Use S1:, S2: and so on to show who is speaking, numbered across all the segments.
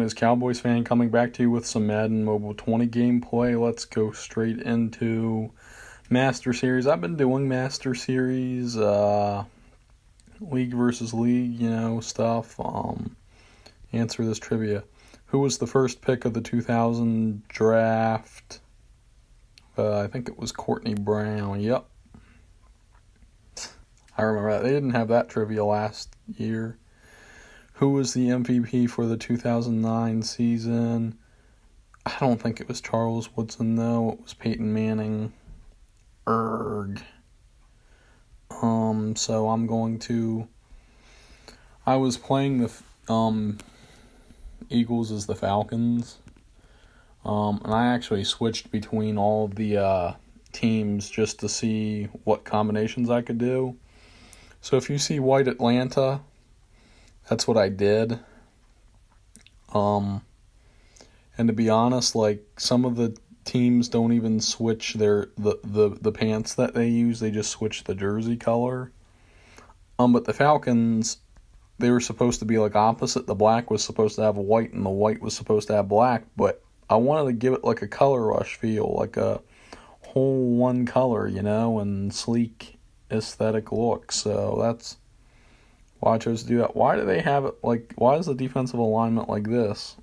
S1: is Cowboys fan coming back to you with some Madden Mobile 20 gameplay. Let's go straight into Master Series. I've been doing Master Series, League versus League, stuff. Answer this trivia. Who was the first pick of the 2000 draft? I think it was Courtney Brown. Yep. I remember that. They didn't have that trivia last year. Who was the MVP for the 2009 season? I don't think it was Charles Woodson, though. It was Peyton Manning. So I'm going to... I was playing the Eagles as the Falcons. And I actually switched between all of the teams just to see what combinations I could do. So if you see white Atlanta, that's what I did. And to be honest, some of the teams don't even switch the pants that they use. They just switch the jersey color. But the Falcons, they were supposed to be opposite. The black was supposed to have white and the white was supposed to have black. But I wanted to give it a color rush feel, like a whole one color, and sleek aesthetic look. So that's why I chose to do that. Why do they have it why is the defensive alignment like this?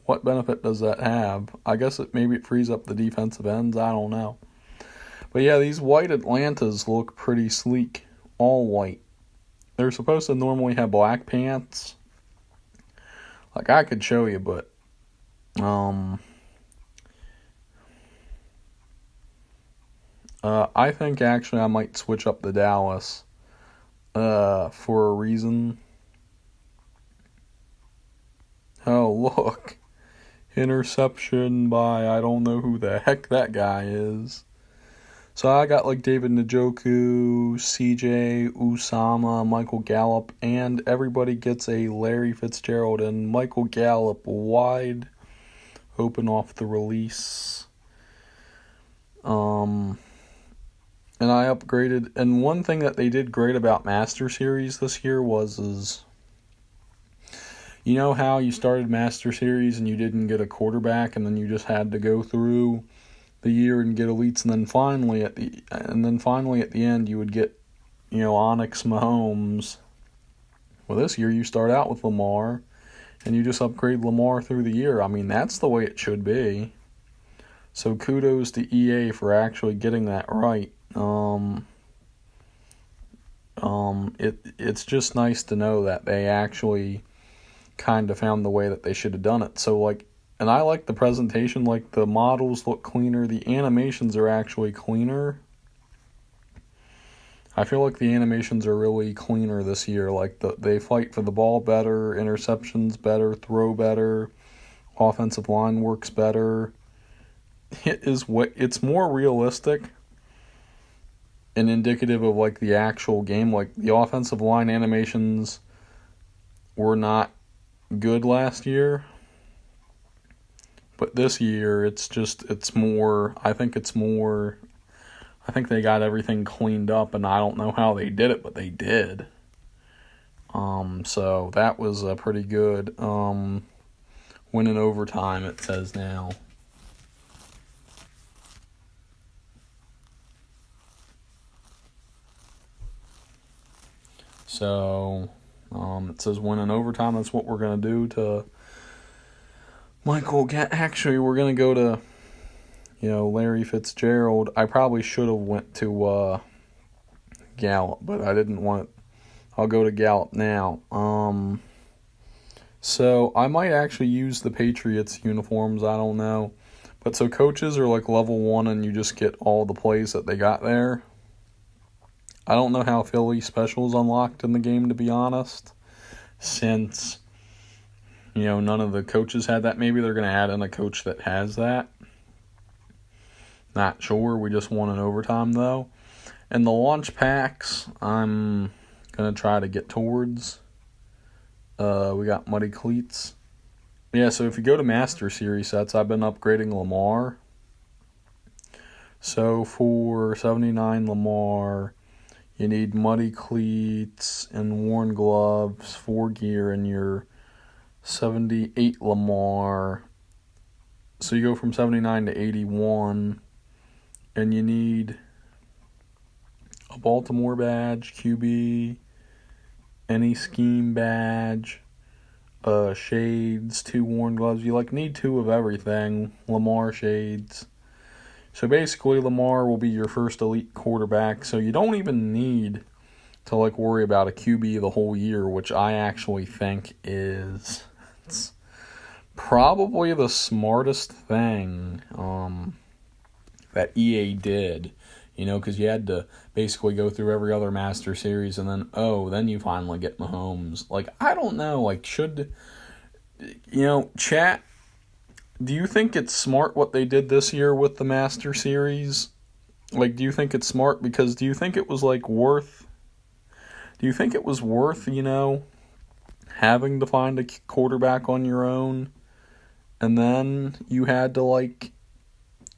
S1: What benefit does that have? I guess maybe it frees up the defensive ends. I don't know. But yeah, these white Atlantas look pretty sleek. All white. They're supposed to normally have black pants. I could show you, but I think actually I might switch up the Dallas for a reason. Oh, look. Interception by I don't know who the heck that guy is. So I got David Njoku, CJ, Usama, Michael Gallup, and everybody gets a Larry Fitzgerald, and Michael Gallup wide open off the release. And I upgraded, and one thing that they did great about Master Series this year was you know how you started Master Series and you didn't get a quarterback, and then you just had to go through the year and get elites, and then finally at the end you would get Onyx Mahomes. Well, this year you start out with Lamar and you just upgrade Lamar through the year. I mean, that's the way it should be. So kudos to EA for actually getting that right. It's just nice to know that they actually kind of found the way that they should have done it. So and I like the presentation, the models look cleaner, the animations are actually cleaner. I feel like the animations are really cleaner this year. They fight for the ball better, interceptions better, throw better, offensive line works better. It's more realistic and indicative of the actual game. The offensive line animations were not good last year, but this year I think they got everything cleaned up, and I don't know how they did it, but they did. So that was pretty good. Win in overtime, it says now. So, it says win in overtime. That's what we're going to do to Michael. Actually, we're going to go to, Larry Fitzgerald. I probably should have went to Gallup, but I didn't want it. I'll go to Gallup now. So I might actually use the Patriots uniforms. I don't know. But so coaches are level 1 and you just get all the plays that they got there. I don't know how Philly special is unlocked in the game, to be honest, since, none of the coaches had that. Maybe they're going to add in a coach that has that. Not sure. We just won in overtime, though. And the launch packs, I'm going to try to get towards. We got Muddy Cleats. Yeah, so if you go to Master Series sets, I've been upgrading Lamar. So for 79 Lamar, you need Muddy Cleats and worn gloves, 4 gear, and your 78 Lamar. So you go from 79 to 81, and you need a Baltimore badge, QB, any scheme badge, shades, 2 worn gloves. You need 2 of everything. Lamar shades. So basically, Lamar will be your first elite quarterback. So you don't even need to worry about a QB the whole year, which I actually think is probably the smartest thing that EA did. Because you had to basically go through every other Master Series, and then you finally get Mahomes. I don't know. Chat, do you think it's smart what they did this year with the Master Series? Do you think it's smart? Because do you think it was, worth... Do you think it was worth, having to find a quarterback on your own? And then you had to,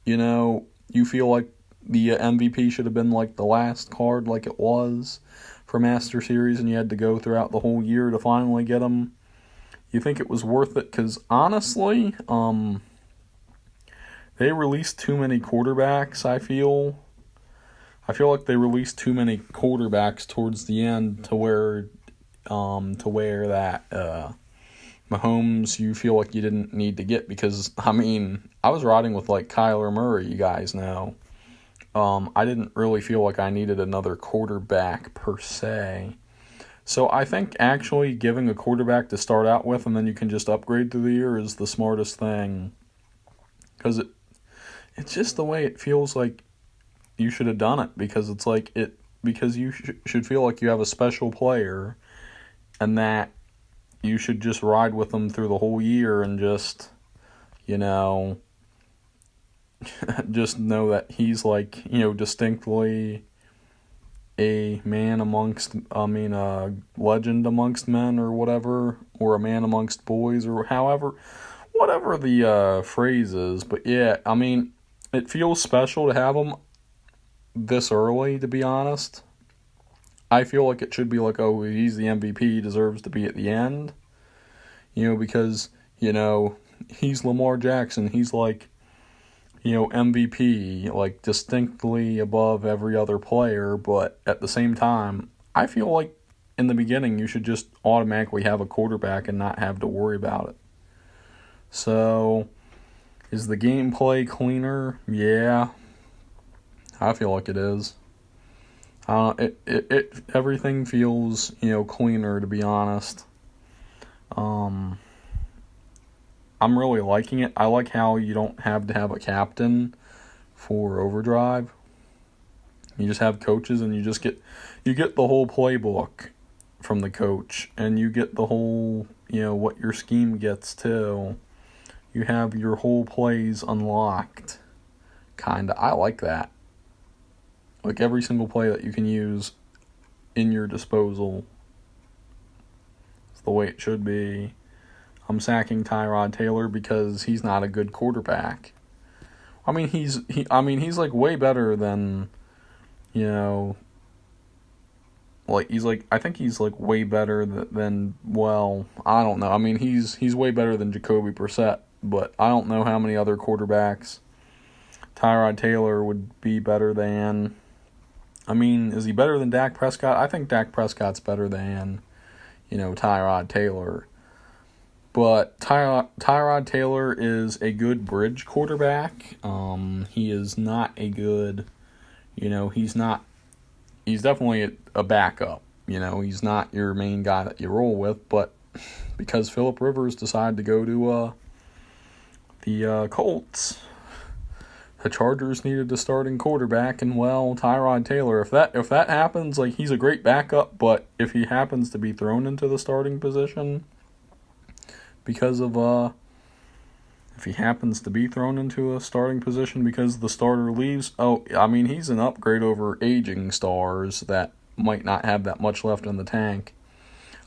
S1: you feel like the MVP should have been the last card it was for Master Series, and you had to go throughout the whole year to finally get him. You think it was worth it? Because honestly, they released too many quarterbacks, I feel. I feel like they released too many quarterbacks towards the end to where that Mahomes you feel like you didn't need to get, because I was riding with Kyler Murray, you guys know. I didn't really feel like I needed another quarterback per se. So I think actually giving a quarterback to start out with and then you can just upgrade through the year is the smartest thing. Because it's just the way it feels like you should have done it. Because it's because you should feel like you have a special player and that you should just ride with them through the whole year and just, just know that he's distinctly a legend amongst men or whatever, or a man amongst boys, or whatever the phrase is. But yeah, it feels special to have him this early, to be honest. I feel like it should be oh, he's the MVP, he deserves to be at the end. Because, he's Lamar Jackson, he's MVP, distinctly above every other player, but at the same time, I feel like in the beginning you should just automatically have a quarterback and not have to worry about it. So, is the gameplay cleaner? Yeah, I feel like it is. Everything feels, cleaner, to be honest. I'm really liking it. I like how you don't have to have a captain for Overdrive. You just have coaches, and you get the whole playbook from the coach, and you get the whole, what your scheme gets too. You have your whole plays unlocked. Kinda. I like that. Every single play that you can use in your disposal. It's the way it should be. I'm sacking Tyrod Taylor because he's not a good quarterback. He's way better than, I think he's way better than, well, I don't know. He's way better than Jacoby Brissett, but I don't know how many other quarterbacks Tyrod Taylor would be better than. Is he better than Dak Prescott? I think Dak Prescott's better than, Tyrod Taylor. But Tyrod Taylor is a good bridge quarterback. He is not a good, he's definitely a backup. He's not your main guy that you roll with. But because Phillip Rivers decided to go to the Colts, the Chargers needed a starting quarterback, and Tyrod Taylor. If that happens, he's a great backup. But if he happens to be thrown into the starting position, because of if he happens to be thrown into a starting position because the starter leaves, he's an upgrade over aging stars that might not have that much left in the tank.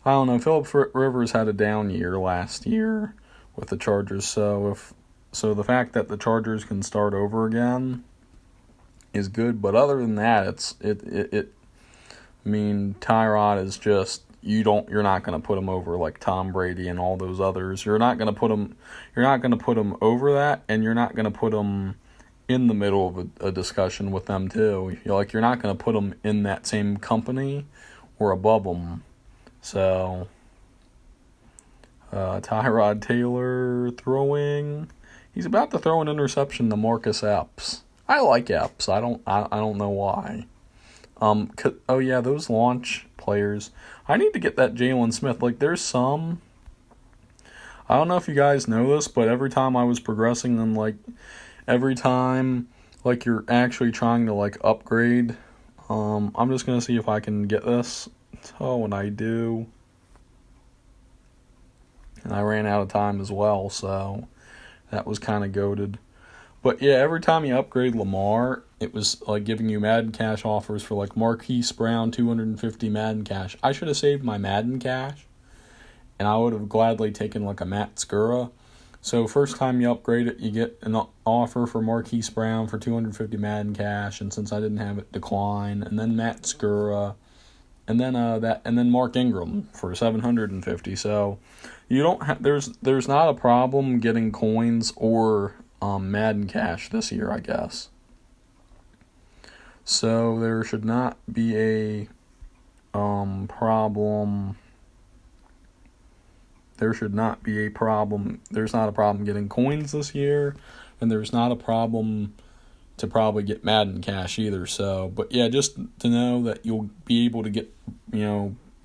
S1: I don't know. Phillip Rivers had a down year last year with the Chargers, so the fact that the Chargers can start over again is good. But other than that, Tyrod is just, you're not going to put him over like Tom Brady and all those others. You're not going to put him over that, and you're not going to put him in the middle of a discussion with them too. You're not going to put him in that same company or above them. So Tyrod Taylor throwing. He's about to throw an interception to Marcus Epps. I like Epps. I don't know why. Oh yeah, those launch players. I need to get that Jalen Smith. Like, there's some. I don't know if you guys know this, but every time I was progressing, and like every time, like you're actually trying to like upgrade. I'm just gonna see if I can get this. Oh, and I do. And I ran out of time as well, so that was kind of goated. But yeah, every time you upgrade Lamar, it was like giving you Madden Cash offers for like Marquise Brown, 250 Madden Cash. I should have saved my Madden Cash, and I would have gladly taken like a Matt Skura. So first time you upgrade it, you get an offer for Marquise Brown for 250 Madden Cash, and since I didn't have it, decline. And then Matt Skura, and then Mark Ingram for 750. So you don't have there's not a problem getting coins or Madden Cash this year, I guess. So there should not be a problem. There should not be a problem. There's not a problem getting coins this year, and there's not a problem to probably get Madden Cash either. So, but yeah, just to know that you'll be able to get,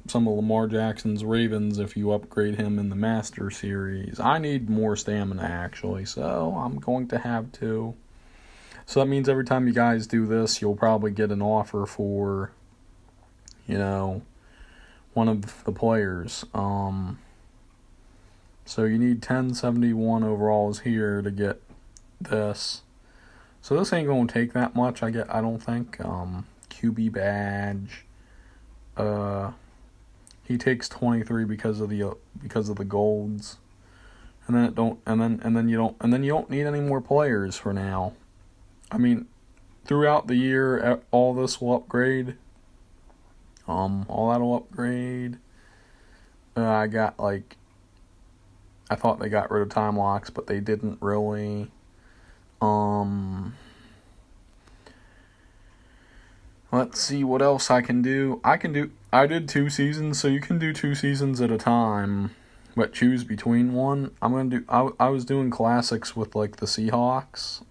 S1: some of Lamar Jackson's Ravens if you upgrade him in the Master Series. I need more stamina, actually, so I'm going to have to. So that means every time you guys do this, you'll probably get an offer for, one of the players. So you need 1071 overalls here to get this. So this ain't going to take that much, I don't think. QB badge. He takes 23 because of the golds. And then you don't need any more players for now. I mean, throughout the year, all this will upgrade. All that'll upgrade. I thought they got rid of time locks, but they didn't really. Let's see what else I can do. I did 2 seasons, so you can do 2 seasons at a time, but choose between one. I was doing classics with like the Seahawks.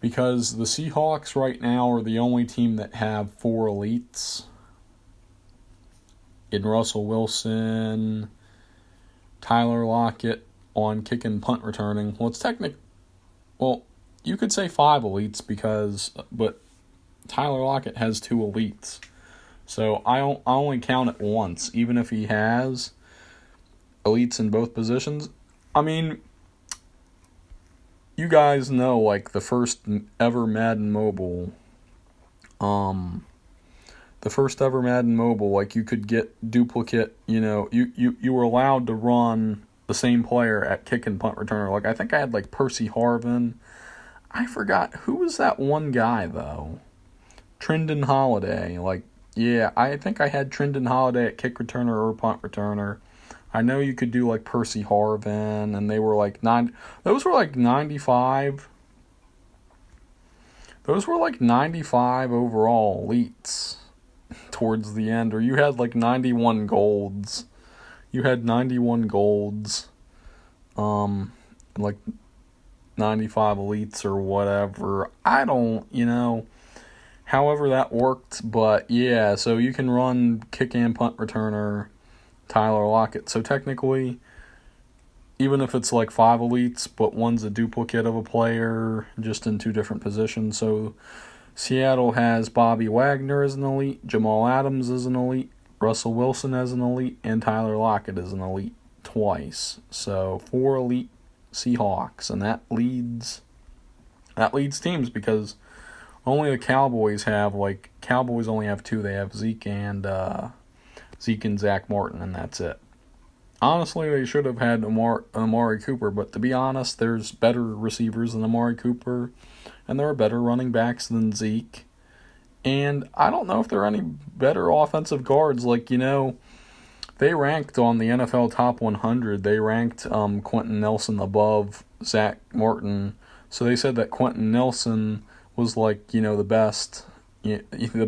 S1: Because the Seahawks right now are the only team that have 4 elites. In Russell Wilson, Tyler Lockett on kick and punt returning. Well, you could say 5 elites but Tyler Lockett has 2 elites. So I only count it once, even if he has elites in both positions. I mean, you guys know, like, the first ever Madden Mobile, like, you could get duplicate, you were allowed to run the same player at kick and punt returner. Like, I think I had, like, Percy Harvin. I forgot, who was that one guy, though? Trendon Holiday. Like, yeah, I think I had Trendon Holiday at kick returner or punt returner. I know you could do, like, Percy Harvin, and they were, like, those were, like, 95. Those were, like, 95 overall elites towards the end. Or you had, like, 91 golds. Like, 95 elites or whatever. I don't, however that worked. But, yeah, so you can run kick and punt returner Tyler Lockett. So technically, even if it's like 5 elites, but one's a duplicate of a player, just in 2 different positions. So Seattle has Bobby Wagner as an elite, Jamal Adams as an elite, Russell Wilson as an elite, and Tyler Lockett as an elite twice. So 4 elite Seahawks, and that leads teams, because only the Cowboys only have 2. They have Zeke and Zach Martin, and that's it. Honestly, they should have had Amari Cooper, but to be honest, there's better receivers than Amari Cooper, and there are better running backs than Zeke. And I don't know if there are any better offensive guards. Like, they ranked on the NFL Top 100. They ranked Quentin Nelson above Zach Martin. So they said that Quentin Nelson was like, the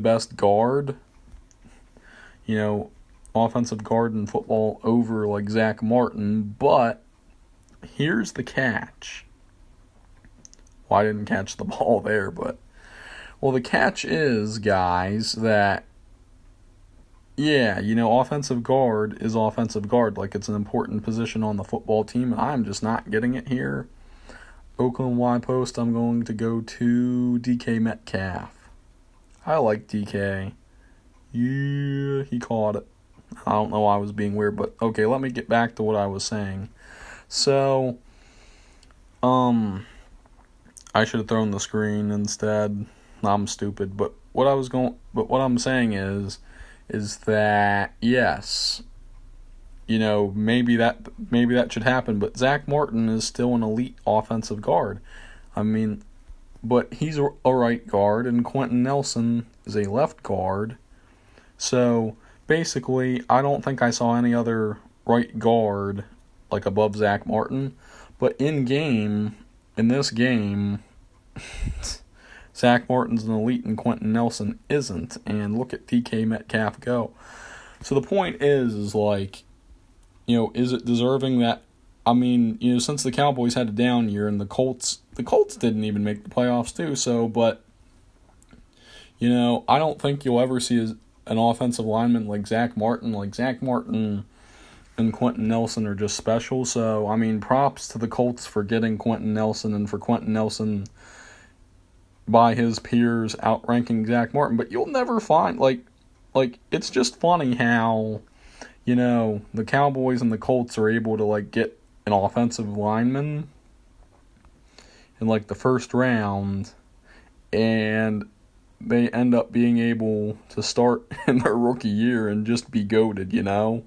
S1: best guard, offensive guard in football over like Zach Martin. But here's the catch. Well, I didn't catch the ball there, but the catch is, guys, that offensive guard is offensive guard. Like, it's an important position on the football team, and I'm just not getting it here. Oakland Y Post, I'm going to go to DK Metcalf. I like DK. Yeah, he caught it. I don't know why I was being weird, but okay, let me get back to what I was saying. So, I should have thrown the screen instead. I'm stupid, but what I'm saying is that yes, maybe that should happen, but Zach Martin is still an elite offensive guard. I mean, but he's a right guard, and Quentin Nelson is a left guard. So basically, I don't think I saw any other right guard like above Zach Martin. But in this game, Zach Martin's an elite and Quentin Nelson isn't. And look at DK Metcalf go. So the point is like, is it deserving that? I mean, since the Cowboys had a down year and the Colts didn't even make the playoffs too. So, but, I don't think you'll ever see an offensive lineman like Zach Martin. Like, Zach Martin and Quentin Nelson are just special. So, I mean, props to the Colts for getting Quentin Nelson and for Quentin Nelson by his peers outranking Zach Martin. But you'll never find, like it's just funny how, the Cowboys and the Colts are able to, like, get an offensive lineman in, like, the first round, and they end up being able to start in their rookie year and just be goated,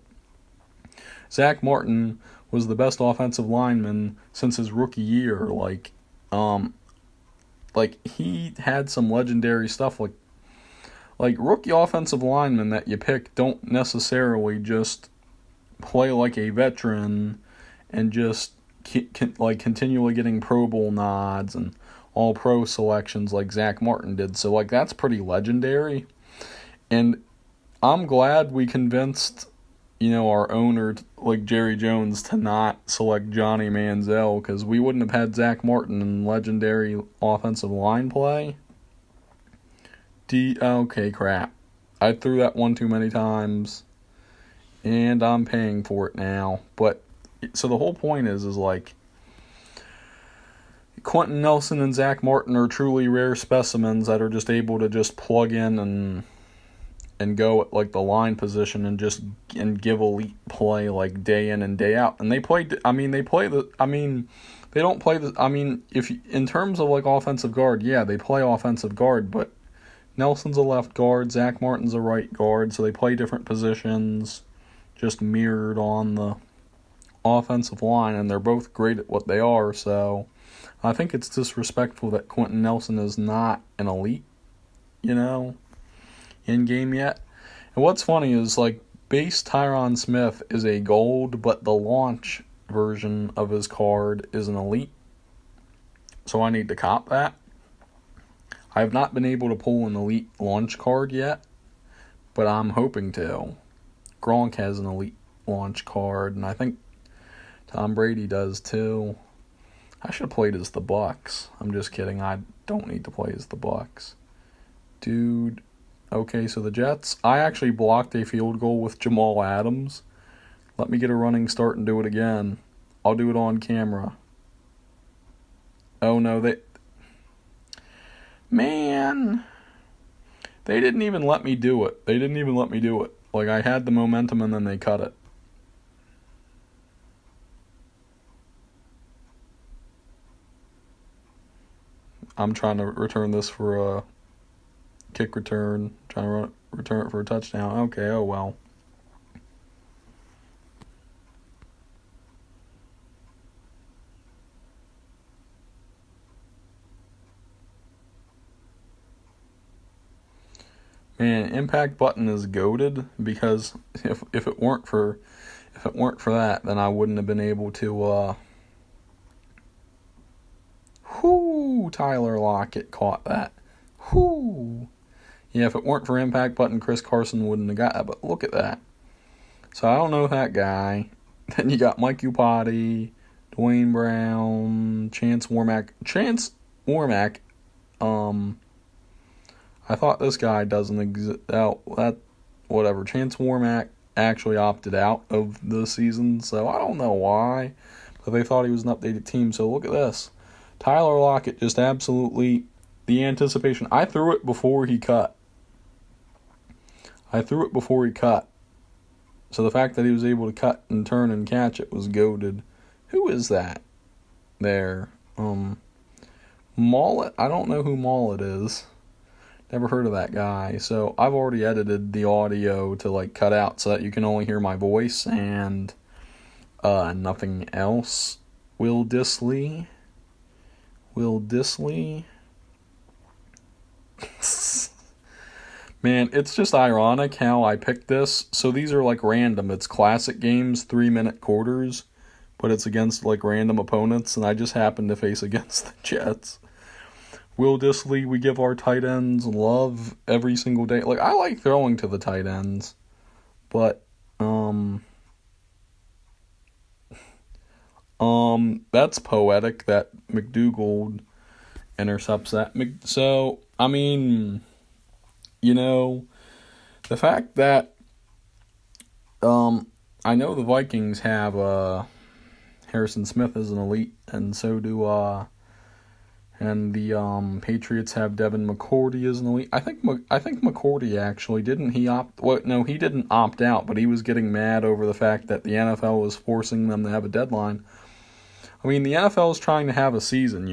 S1: Zach Martin was the best offensive lineman since his rookie year. Like he had some legendary stuff. Like rookie offensive linemen that you pick don't necessarily just play like a veteran and just continually getting Pro Bowl nods and All-Pro selections like Zach Martin did. So, like, that's pretty legendary. And I'm glad we convinced, our owner, like Jerry Jones, to not select Johnny Manziel, because we wouldn't have had Zach Martin in legendary offensive line play. Okay, crap. I threw that one too many times, and I'm paying for it now. But, so the whole point is like, Quentin Nelson and Zach Martin are truly rare specimens that are just able to just plug in and go at like the line position and give elite play like day in and day out. And they if in terms of like offensive guard, yeah, they play offensive guard, but Nelson's a left guard, Zach Martin's a right guard, so they play different positions, just mirrored on the offensive line, and they're both great at what they are. So I think it's disrespectful that Quentin Nelson is not an elite, in game yet. And what's funny is, like, base Tyron Smith is a gold, but the launch version of his card is an elite. So I need to cop that. I have not been able to pull an elite launch card yet, but I'm hoping to. Gronk has an elite launch card, and I think Tom Brady does too. I should have played as the Bucks. I'm just kidding. I don't need to play as the Bucks. Dude. Okay, so the Jets. I actually blocked a field goal with Jamal Adams. Let me get a running start and do it again. I'll do it on camera. Oh no, Man. They didn't even let me do it. Like, I had the momentum and then they cut it. I'm trying to return this for a kick return. Trying to return it for a touchdown. Okay, oh well. Man, impact button is goated because if it weren't for that, then I wouldn't have been able to. Tyler Lockett caught that. Yeah, if it weren't for impact button, Chris Carson wouldn't have got that. But look at that. So I don't know that guy. Then you got Mike Upati, Dwayne Brown, Chance Warmack. I thought this guy doesn't exist. Whatever. Chance Warmack actually opted out of the season, so I don't know why. But they thought he was an updated team. So look at this. Tyler Lockett just absolutely the anticipation. I threw it before he cut. So the fact that he was able to cut and turn and catch it was goated. Who is that there? Mullet? I don't know who Mullet is. Never heard of that guy. So I've already edited the audio to cut out so that you can only hear my voice and nothing else. Will Disley. Man, it's just ironic how I picked this. So these are random. It's classic games, 3-minute quarters, but it's against random opponents, and I just happened to face against the Jets. Will Disley, we give our tight ends love every single day. I like throwing to the tight ends, but that's poetic that McDougald intercepts that. So, I mean, the fact that I know the Vikings have Harrison Smith as an elite, and so do and the Patriots have Devin McCourty as an elite. I think McCourty actually didn't he opt? Well, no, he didn't opt out, but he was getting mad over the fact that the NFL was forcing them to have a deadline. I mean, the NFL is trying to have a season,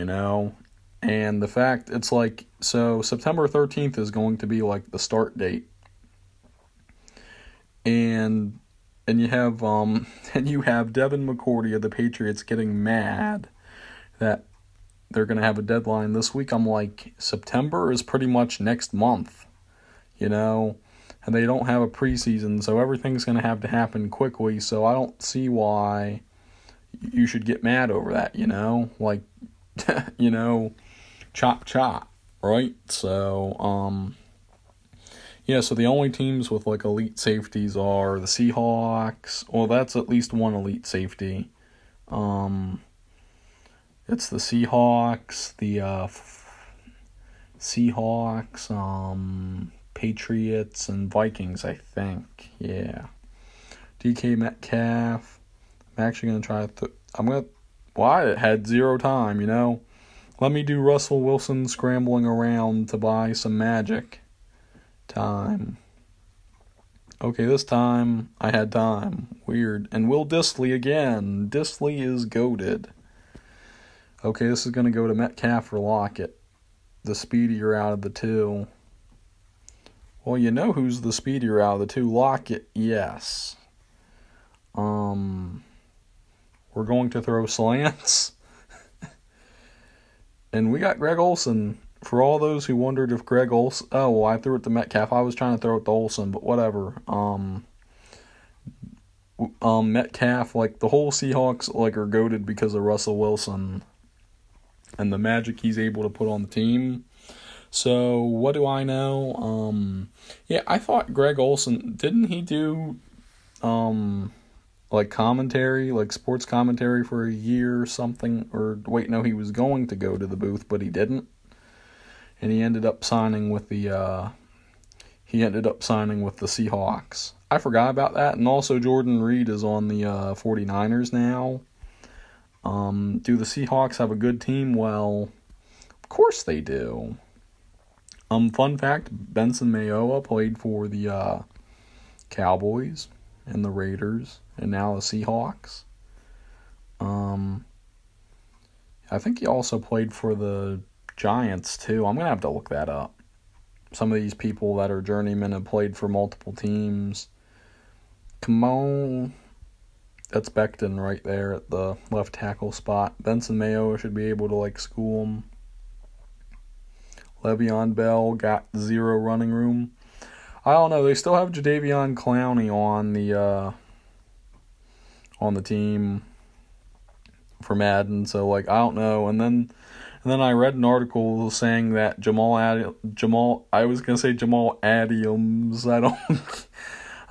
S1: and the fact it's so September 13th is going to be the start date, and you have Devin McCourty of the Patriots getting mad that they're going to have a deadline this week. I'm September is pretty much next month, and they don't have a preseason, so everything's going to have to happen quickly, so I don't see why you should get mad over that, chop, right? So, so the only teams with elite safeties are the Seahawks. Well, that's at least one elite safety. It's the Seahawks, Patriots, and Vikings, I think. Yeah. DK Metcalf. I'm actually going to try I had zero time, Let me do Russell Wilson scrambling around to buy some magic time. Okay, this time I had time. Weird. And Will Disley again. Disley is goated. Okay, this is going to go to Metcalf or Lockett. The speedier out of the two. Well, who's the speedier out of the two. Lockett, yes. We're going to throw slants. And we got Greg Olsen. For all those who wondered if Greg Olsen... Oh, well, I threw it to Metcalf. I was trying to throw it to Olsen, but whatever. Metcalf, the whole Seahawks, are goated because of Russell Wilson and the magic he's able to put on the team. So, what do I know? I thought Greg Olsen... Didn't he do... commentary, sports commentary for a year or something, or wait, no, he was going to go to the booth, but he didn't, and he ended up signing with the Seahawks. I forgot about that, and also Jordan Reed is on the 49ers now. Do the Seahawks have a good team? Well, of course they do. Fun fact, Benson Mayowa played for the Cowboys and the Raiders, and now the Seahawks. I think he also played for the Giants, too. I'm going to have to look that up. Some of these people that are journeymen have played for multiple teams. Come on. That's Becton right there at the left tackle spot. Benson Mayo should be able to, school him. Le'Veon Bell got zero running room. I don't know. They still have Jadeveon Clowney on the team for Madden, so like I don't know. And then I read an article saying that Jamal I was gonna say Jamal Adams. I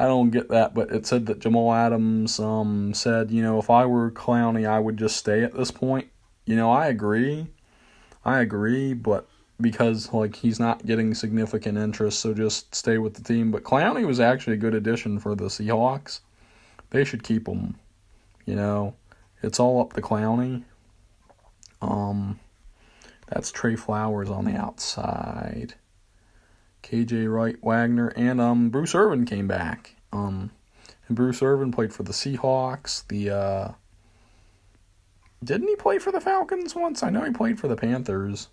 S1: don't get that, but it said that Jamal Adams said, if I were Clowney, I would just stay at this point. I agree. But because like he's not getting significant interest, so just stay with the team. But Clowney was actually a good addition for the Seahawks. They should keep him. It's all up to Clowney. That's Trey Flowers on the outside. KJ Wright, Wagner, and Bruce Irvin came back. And Bruce Irvin played for the Seahawks. Didn't he play for the Falcons once? I know he played for the Panthers.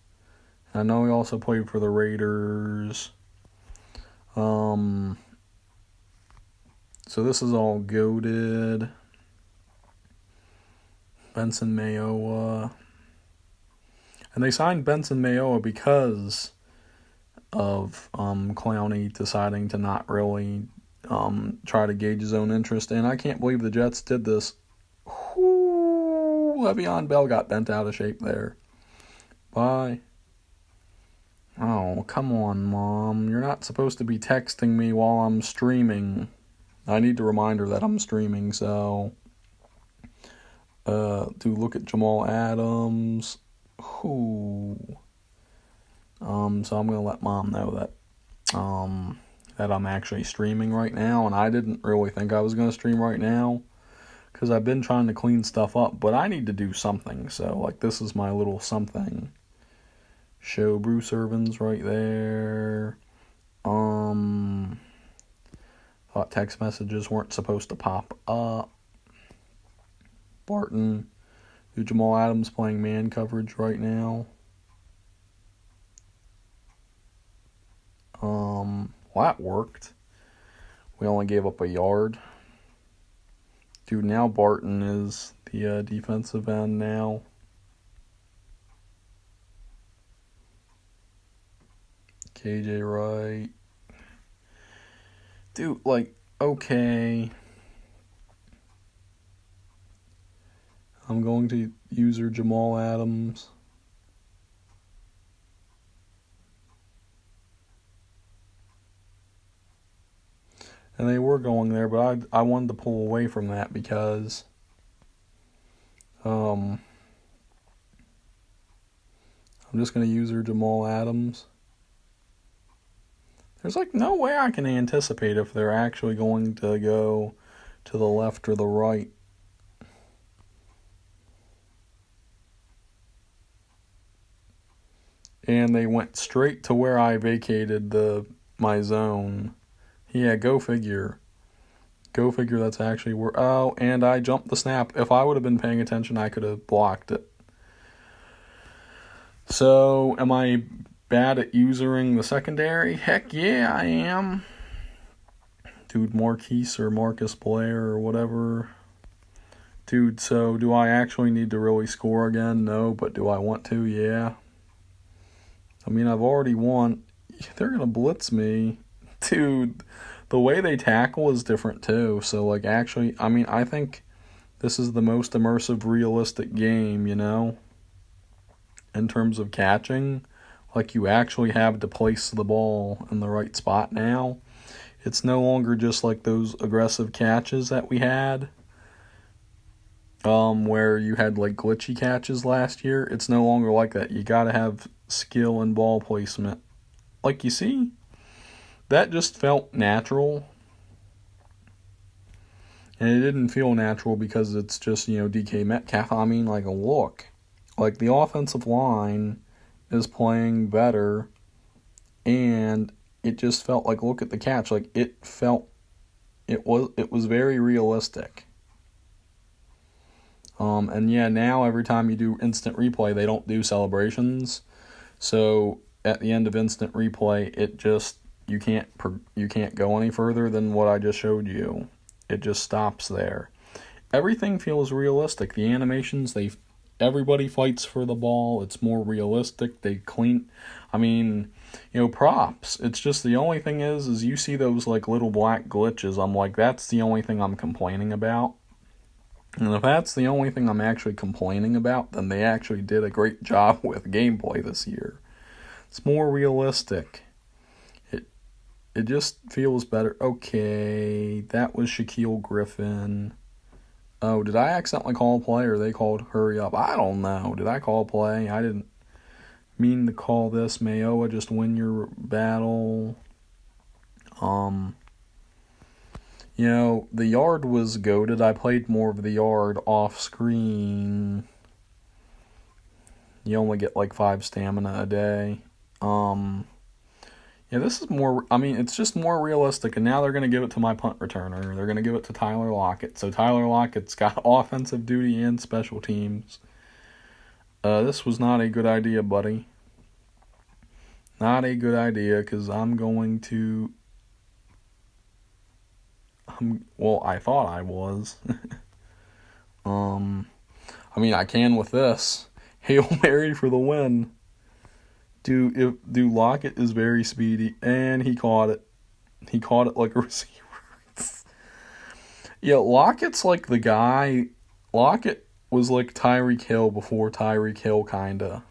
S1: I know he also played for the Raiders. So this is all goated. Benson Mayowa. And they signed Benson Mayowa because of Clowney deciding to not really try to gauge his own interest. And I can't believe the Jets did this. Le'Veon Bell got bent out of shape there. Bye. Oh, come on, Mom. You're not supposed to be texting me while I'm streaming. I need to remind her that I'm streaming, so... look at Jamal Adams. So I'm gonna let Mom know that I'm actually streaming right now, and I didn't really think I was gonna stream right now because I've been trying to clean stuff up, but I need to do something. So like this is my little something. Show Bruce Irvin's right there. Thought text messages weren't supposed to pop up. Barton. Jamal Adams playing man coverage right now. That worked. We only gave up a yard. Dude, now Barton is the defensive end now. KJ Wright. Dude, like, okay. I'm going to user Jamal Adams. And they were going there, but I wanted to pull away from that because I'm just going to user Jamal Adams. There's like no way I can anticipate if they're actually going to go to the left or the right. And they went straight to where I vacated my zone. Yeah, go figure. Go figure that's actually where... Oh, and I jumped the snap. If I would have been paying attention, I could have blocked it. So, am I bad at using the secondary? Heck yeah, I am. Dude, Marquise or Marcus Blair or whatever. Dude, so do I actually need to really score again? No, but do I want to? Yeah. I mean, I've already won. They're going to blitz me. Dude, the way they tackle is different too. So, like, actually, I mean, I think this is the most immersive, realistic game, in terms of catching. Like, you actually have to place the ball in the right spot now. It's no longer just like those aggressive catches that we had, where you had, like, glitchy catches last year. It's no longer like that. You got to have skill and ball placement. Like, you see, that just felt natural. And it didn't feel natural because it's just, DK Metcalf. I mean, like, look. Like, the offensive line is playing better. And it just felt like, look at the catch. Like, it was very realistic. And yeah, now every time you do instant replay, they don't do celebrations. So at the end of instant replay, it just you can't go any further than what I just showed you. It just stops there. Everything feels realistic. The animations, everybody fights for the ball. It's more realistic. They clean. I mean, props. It's just the only thing is you see those like little black glitches. I'm like, that's the only thing I'm complaining about. And if that's the only thing I'm actually complaining about, then they actually did a great job with gameplay this year. It's more realistic. It just feels better. Okay, that was Shaquille Griffin. Oh, did I accidentally call a play or they called hurry up? I don't know. Did I call a play? I didn't mean to call this. Mayoa, just win your battle. The yard was goated. I played more of the yard off screen. You only get like 5 stamina a day. This is more, it's just more realistic, and now they're going to give it to my punt returner. They're going to give it to Tyler Lockett. So Tyler Lockett's got offensive duty and special teams. This was not a good idea, buddy. Not a good idea, because I'm going to... I thought I was. I can with this. Hail Mary for the win. Dude, Lockett is very speedy, and he caught it. He caught it like a receiver. Yeah, Lockett's like the guy. Lockett was like Tyreek Hill before Tyreek Hill, kinda.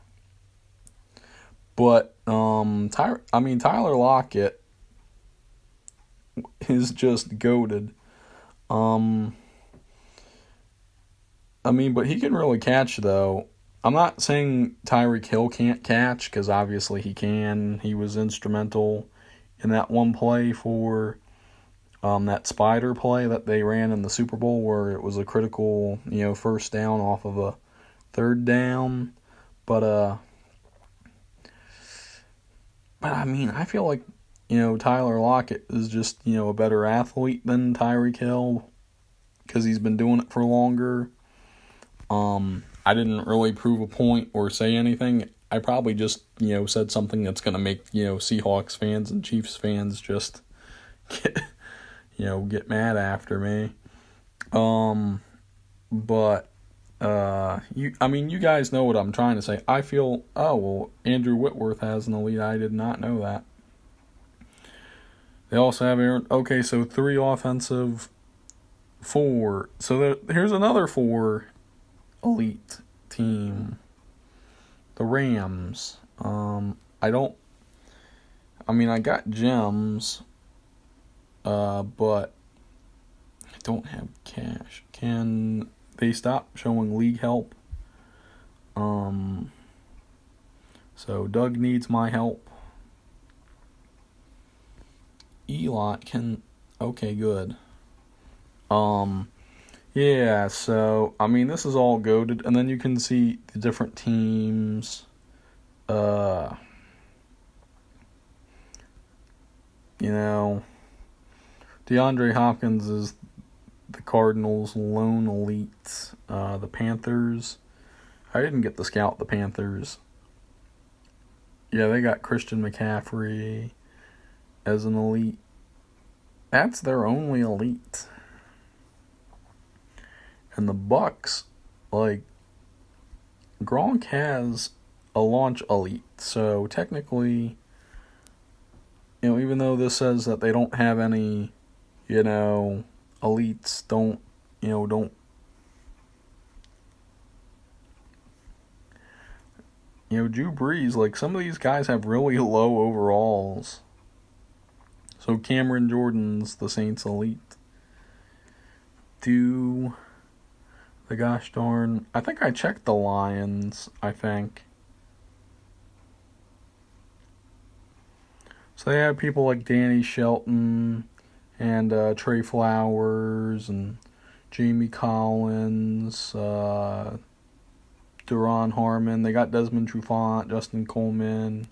S1: But Tyler Lockett is just goated. But he can really catch though. I'm not saying Tyreek Hill can't catch, because obviously he can. He was instrumental in that one play for that spider play that they ran in the Super Bowl, where it was a critical, first down off of a third down. But I feel like, Tyler Lockett is just, a better athlete than Tyreek Hill, because he's been doing it for longer. I didn't really prove a point or say anything. I probably just, said something that's going to make, Seahawks fans and Chiefs fans just get mad after me. You guys know what I'm trying to say. I feel, Andrew Whitworth has an elite. I did not know that. They also have Aaron. Okay, so 3 offensive, 4. So here's another 4 elite team. The Rams. I got gems, but I don't have cash. Can they stop showing league help? So Doug needs my help. Eli can. Okay, good. Yeah, so, this is all goated, and then you can see the different teams. DeAndre Hopkins is the Cardinals' lone elite. The Panthers, I didn't get to scout the Panthers. Yeah, they got Christian McCaffrey as an elite. That's their only elite. And the Bucks, Gronk has a launch elite. So technically, even though this says that they don't have any, elites, don't. Drew Brees, some of these guys have really low overalls. So Cameron Jordan's the Saints elite. The gosh darn... I think I checked the Lions, I think. So they have people like Danny Shelton and Trey Flowers and Jamie Collins, Duron Harmon. They got Desmond Trufant, Justin Coleman,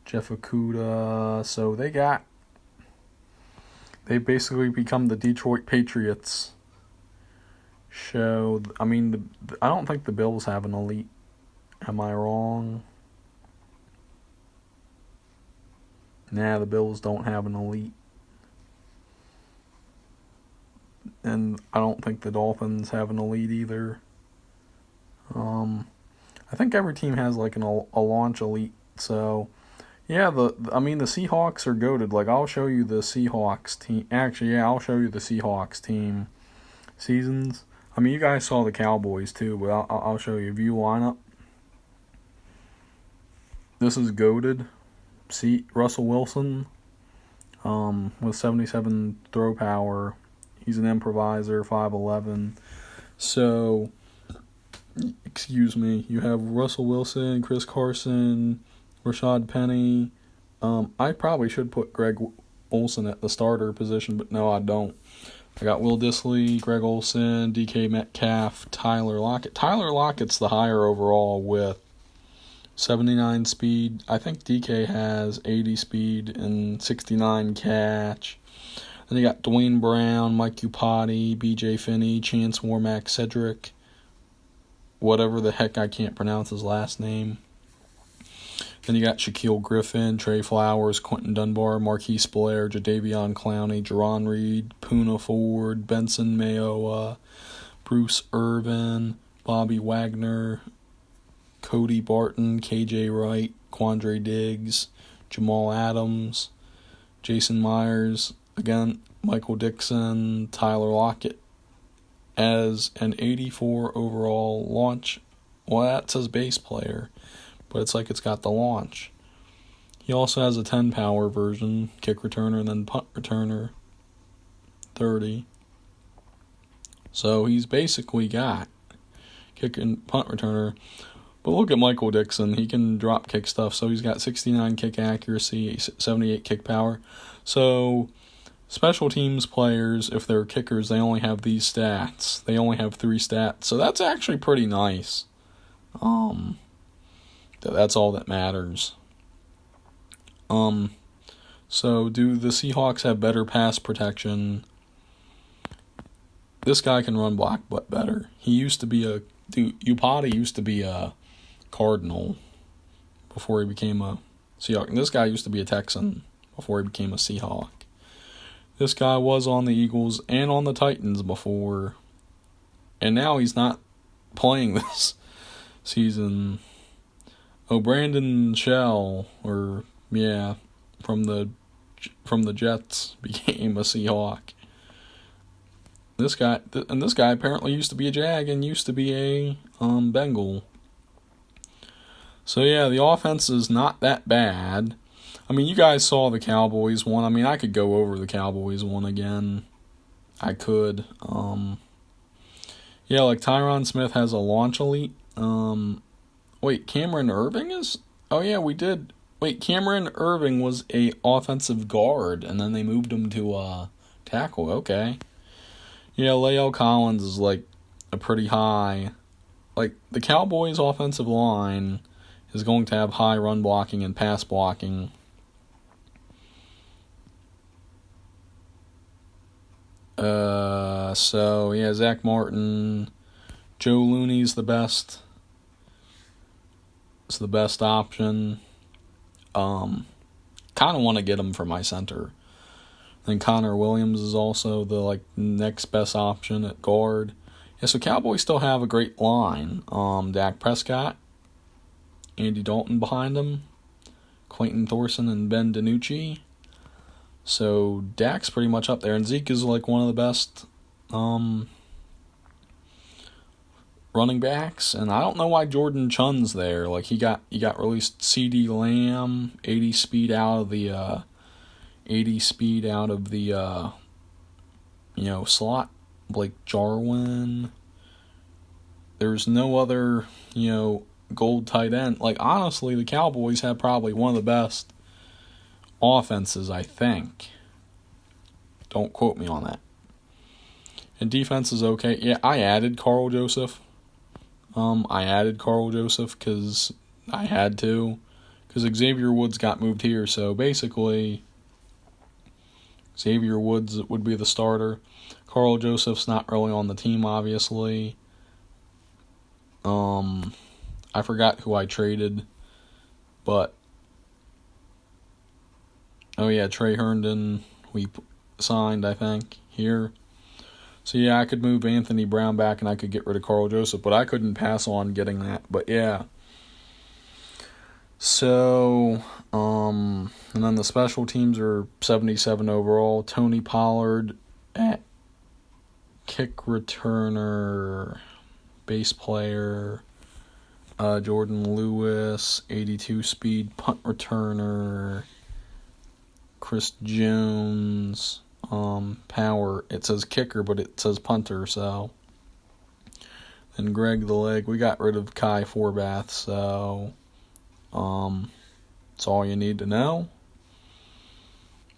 S1: Jeff Okuda. So they basically become the Detroit Patriots. Show. I don't think the Bills have an elite. Am I wrong? Nah, the Bills don't have an elite. And I don't think the Dolphins have an elite either. I think every team has a launch elite. So Yeah, I mean the Seahawks are goated. Like I'll show you the Seahawks team. Actually, yeah, I'll show you the Seahawks team seasons. I mean, you guys saw the Cowboys too, but I'll show you view lineup. This is goated. See Russell Wilson, with 77 throw power. He's an improviser, 5'11". So, excuse me. You have Russell Wilson, Chris Carson, Rashad Penny. I probably should put Greg Olsen at the starter position, but no, I don't. I got Will Dissly, Greg Olsen, DK Metcalf, Tyler Lockett. Tyler Lockett's the higher overall with 79 speed. I think DK has 80 speed and 69 catch. Then you got Dwayne Brown, Mike Upati, BJ Finney, Chance Warmack, Cedric, whatever the heck, I can't pronounce his last name. Then you got Shaquille Griffin, Trey Flowers, Quentin Dunbar, Marquise Blair, Jadeveon Clowney, Jerron Reed, Poona Ford, Benson Mayowa, Bruce Irvin, Bobby Wagner, Cody Barton, KJ Wright, Quandre Diggs, Jamal Adams, Jason Myers, again, Michael Dixon, Tyler Lockett as an 84 overall launch. Well, that says base player, but it's like it's got the launch. He also has a 10 power version, kick returner, and then punt returner, 30. So he's basically got kick and punt returner. But look at Michael Dixon. He can drop kick stuff. So he's got 69 kick accuracy, 78 kick power. So special teams players, if they're kickers, they only have these stats. They only have 3 stats. So that's actually pretty nice. That's all that matters. So do the Seahawks have better pass protection? This guy can run block but better. He used to be Upati used to be a Cardinal before he became a Seahawk. And this guy used to be a Texan before he became a Seahawk. This guy was on the Eagles and on the Titans before. And now he's not playing this season. Oh, Brandon Shell, from the Jets became a Seahawk. This guy apparently used to be a Jag and used to be a Bengal. So yeah, the offense is not that bad. I mean, you guys saw the Cowboys one. I mean, I could go over the Cowboys one again. I could. Yeah, like Tyron Smith has a launch elite. Wait, Cameron Irving is? Oh yeah, we did. Wait, Cameron Irving was a offensive guard, and then they moved him to tackle. Okay. Yeah, Lael Collins is like a pretty high. Like the Cowboys' offensive line is going to have high run blocking and pass blocking. So yeah, Zach Martin, Joe Looney's the best. It's the best option. Kind of want to get him for my center. Then Connor Williams is also the next best option at guard. Yeah, so Cowboys still have a great line. Dak Prescott, Andy Dalton behind him, Clayton Thorson and Ben DiNucci. So Dak's pretty much up there, and Zeke is like one of the best running backs, and I don't know why Jordan Chun's there. Like he got released. CeeDee Lamb, 80 speed out of the slot. Blake Jarwin. There's no other gold tight end. Like honestly, the Cowboys have probably one of the best offenses, I think. Don't quote me on that. And defense is okay. Yeah, I added Carl Joseph. Because I had to. Because Xavier Woods got moved here. So basically, Xavier Woods would be the starter. Carl Joseph's not really on the team, obviously. I forgot who I traded. But, oh yeah, Trey Herndon we signed, I think, here. So yeah, I could move Anthony Brown back and I could get rid of Carl Joseph, but I couldn't pass on getting that. But yeah. So, and then the special teams are 77 overall. Tony Pollard at kick returner, base player. Jordan Lewis, 82 speed, punt returner. Chris Jones, power. It says kicker, but it says punter, so. And Greg the leg. We got rid of Kai Forbath, so that's all you need to know.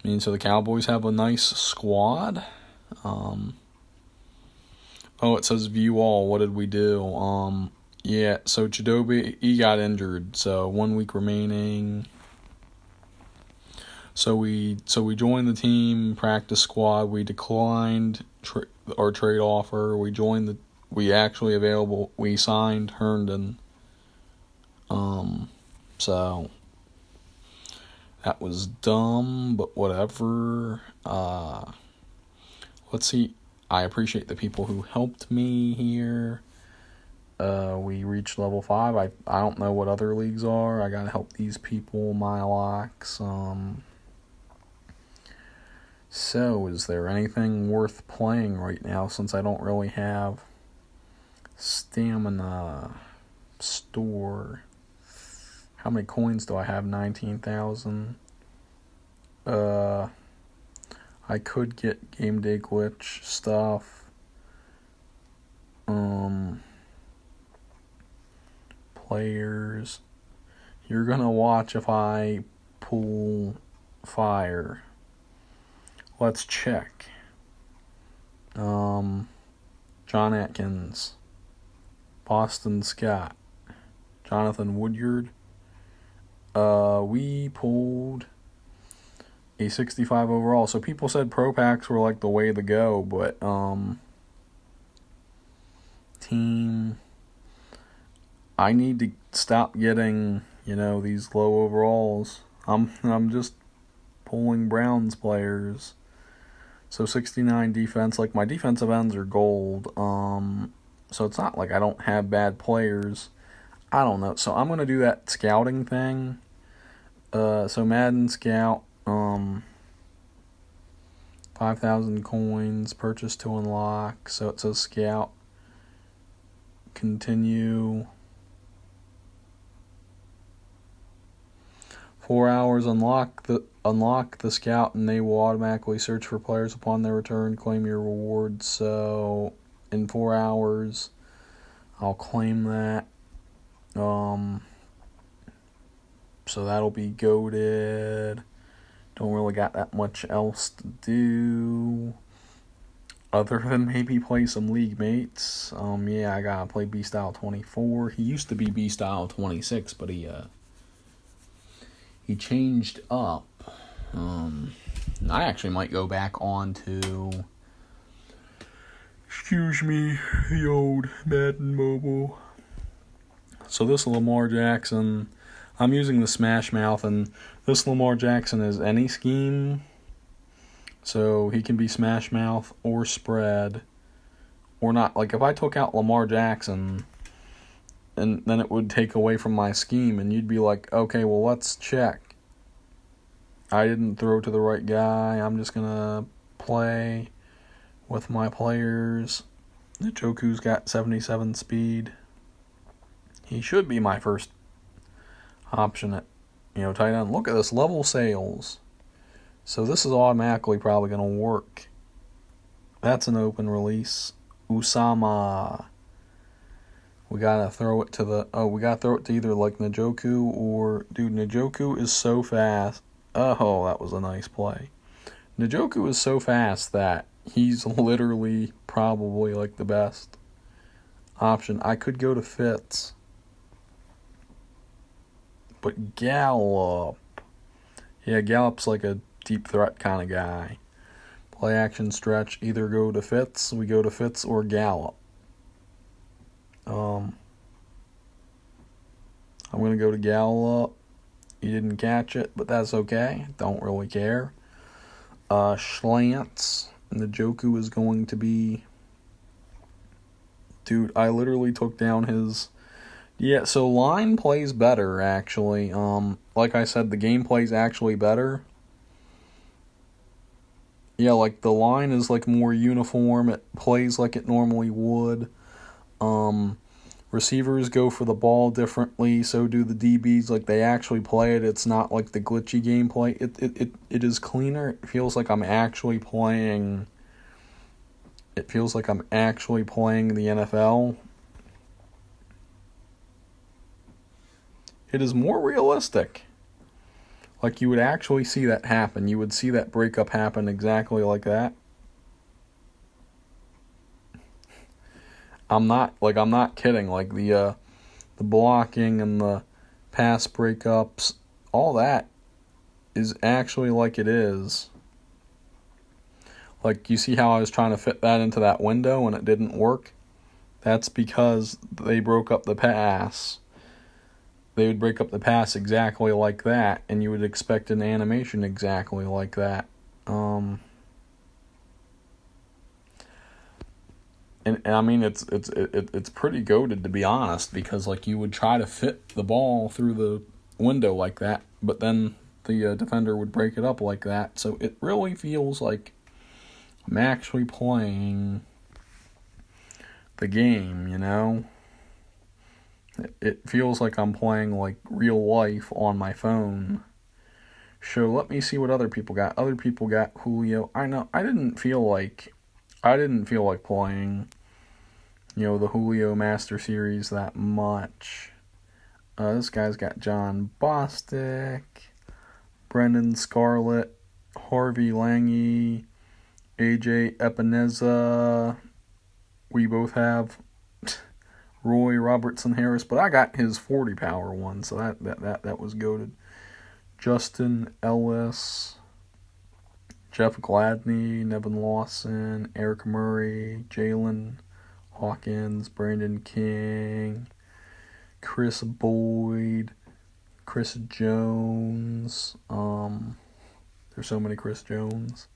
S1: I mean, so the Cowboys have a nice squad. It says view all. What did we do? Yeah, so Chidobe, he got injured, so 1 week remaining. So we joined the team practice squad. We declined our trade offer. We signed Herndon. So that was dumb, but whatever. Let's see. I appreciate the people who helped me here. We reached level 5. I don't know what other leagues are. I gotta help these people, my locks. So is there anything worth playing right now since I don't really have stamina store? How many coins do I have? 19,000. I could get game day glitch stuff. Players. You're gonna watch if I pull fire. Let's check. John Atkins. Boston Scott. Jonathan Woodyard. We pulled a 65 overall. So people said pro packs were like the way to go, but team, I need to stop getting, these low overalls. I'm just pulling Browns players. So 69 defense, like my defensive ends are gold. So it's not like I don't have bad players. I don't know. So I'm gonna do that scouting thing. So Madden Scout, 5,000 coins, purchase to unlock. So it says Scout. Continue. 4 hours, unlock the Scout, and they will automatically search for players upon their return. Claim your reward. So in 4 hours, I'll claim that. So that'll be goated. Don't really got that much else to do other than maybe play some league mates. I gotta play B-Style 24. He used to be B-Style 26, but he changed up. I actually might go back on to, the old Madden Mobile. So this Lamar Jackson, I'm using the Smash Mouth, and this Lamar Jackson is any scheme. So he can be Smash Mouth or spread or not. Like if I took out Lamar Jackson, and then it would take away from my scheme, and you'd be like, okay, well, let's check. I didn't throw to the right guy. I'm just going to play with my players. Njoku's got 77 speed. He should be my first option at, tight end. Look at this, level sales. So this is automatically probably going to work. That's an open release. Usama. We got to throw it to either like Njoku or, dude, Njoku is so fast. Oh, that was a nice play. Njoku is so fast that he's literally probably like the best option. I could go to Fitz. But Gallup. Yeah, Gallup's like a deep threat kind of guy. Play action stretch. Either go to Fitz. We go to Fitz or Gallup. I'm going to go to Gallup. He didn't catch it, but that's okay. Don't really care. Schlantz. Njoku is going to be... Dude, I literally took down his Yeah, so line plays better actually. Like I said, the game plays actually better. Yeah, like the line is like more uniform. It plays like it normally would. Um, Receivers go for the ball differently. So do the DBs. Like they actually play it. It's not like the glitchy gameplay. It is cleaner. It feels like I'm actually playing. It feels like I'm actually playing the NFL. It is more realistic. Like you would actually see that happen. You would see that breakup happen exactly like that. I'm not kidding. Like the blocking and the pass breakups, all that is actually like it is. Like you see how I was trying to fit that into that window and it didn't work? That's because they broke up the pass. They would break up the pass exactly like that, and you would expect an animation exactly like that. Um, and I mean it's pretty goated to be honest, because like you would try to fit the ball through the window like that, but then the defender would break it up like that. So it really feels like I'm actually playing the game, you know? It feels like I'm playing like real life on my phone. So let me see what other people got. Other people got Julio. I know I didn't feel like playing, the Julio Master Series that much. This guy's got John Bostic, Brendan Scarlett, Harvey Lange, AJ Epineza. We both have Roy Robertson Harris, but I got his 40 power one, so that was goated. Justin Ellis, Jeff Gladney, Nevin Lawson, Eric Murray, Jalen Hawkins, Brandon King, Chris Boyd, Chris Jones. There's so many Chris Jones.